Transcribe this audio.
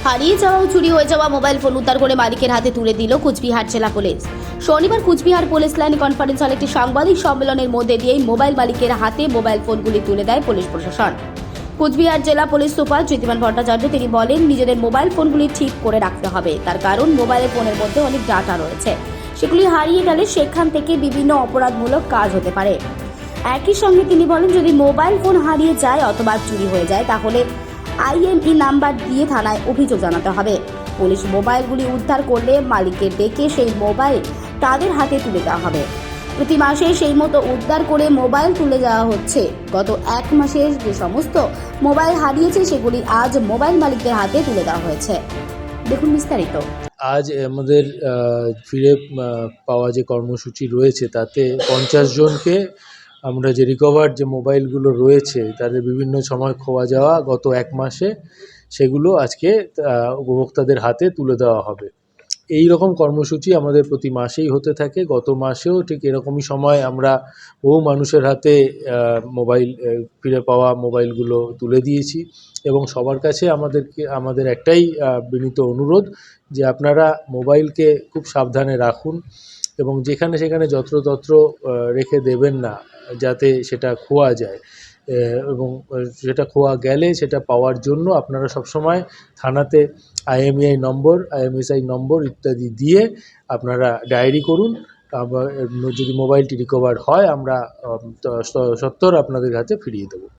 হারিয়ে যাওয়া ও চুরি হয়ে যাওয়া মোবাইল ফোন উদ্ধার করে মালিকের হাতে তুলে দিল কুচবিহার জেলা পুলিশ। শনিবার কুচবিহার পুলিশ লাইন কনফারেন্স হলে একটি সাংবাদিক সম্মেলনের মধ্যে দিয়েই মোবাইল মালিকের হাতে মোবাইল ফোনগুলি তুলে দেয় পুলিশ প্রশাসন। কুচবিহার জেলা পুলিশ সুপার জ্যোতিমান ভট্টাচার্য তিনি বলেন, নিজেদের মোবাইল ফোনগুলি ঠিক করে রাখতে হবে। তার কারণ মোবাইল ফোনের মধ্যে অনেক ডাটা রয়েছে, সেগুলি হারিয়ে গেলে সেখান থেকে বিভিন্ন অপরাধমূলক কাজ হতে পারে। একই সঙ্গে তিনি বলেন, যদি মোবাইল ফোন হারিয়ে যায় অথবা চুরি হয়ে যায় তাহলে IMEI নাম্বার দিয়ে থানায় অভিযোগ জানাতে হবে। পুলিশ মোবাইলগুলি উদ্ধার করলে মালিককে ডেকে সেই মোবাইল তাদের হাতে তুলে দেওয়া হবে। প্রতি মাসে সেই মতো উদ্ধার করে মোবাইল তুলে দেওয়া হচ্ছে। গত এক মাসে যে সমস্ত মোবাইল হারিয়েছে সেগুলি আজ মোবাইল মালিকদের হাতে তুলে দেওয়া হয়েছে। দেখুন বিস্তারিত। আজ আমাদের ফিরে পাওয়া যে কর্মসূচি রয়েছে তাতে 50 জনকে আমরা যে রিকভার যে মোবাইলগুলো রয়েছে তাদের বিভিন্ন সময় খোয়া যাওয়া গত এক মাসে সেগুলো আজকে উপভোক্তাদের হাতে তুলে দেওয়া হবে। এই রকম কর্মসূচি আমাদের প্রতি মাসেই হতে থাকে। গত মাসেও ঠিক এরকমই সময় আমরা বহু মানুষের হাতে মোবাইল ফিরে পাওয়া মোবাইলগুলো তুলে দিয়েছি এবং সবার কাছে আমাদের একটাই বিনীত অনুরোধ যে আপনারা মোবাইলকে খুব সাবধানে রাখুন এবং যেখানে সেখানে যত্রতত্র রেখে দেবেন না যাতে সেটা খোয়া যায়, এবং সেটা খোয়া গেলে সেটা পাওয়ার জন্য আপনারা সবসময় থানাতে IMEI নম্বর, IMSI নম্বর ইত্যাদি দিয়ে আপনারা ডায়েরি করুন। আবার যদি মোবাইলটি রিকভার হয় আমরা সত্বর আপনাদের হাতে ফিরিয়ে দেবো।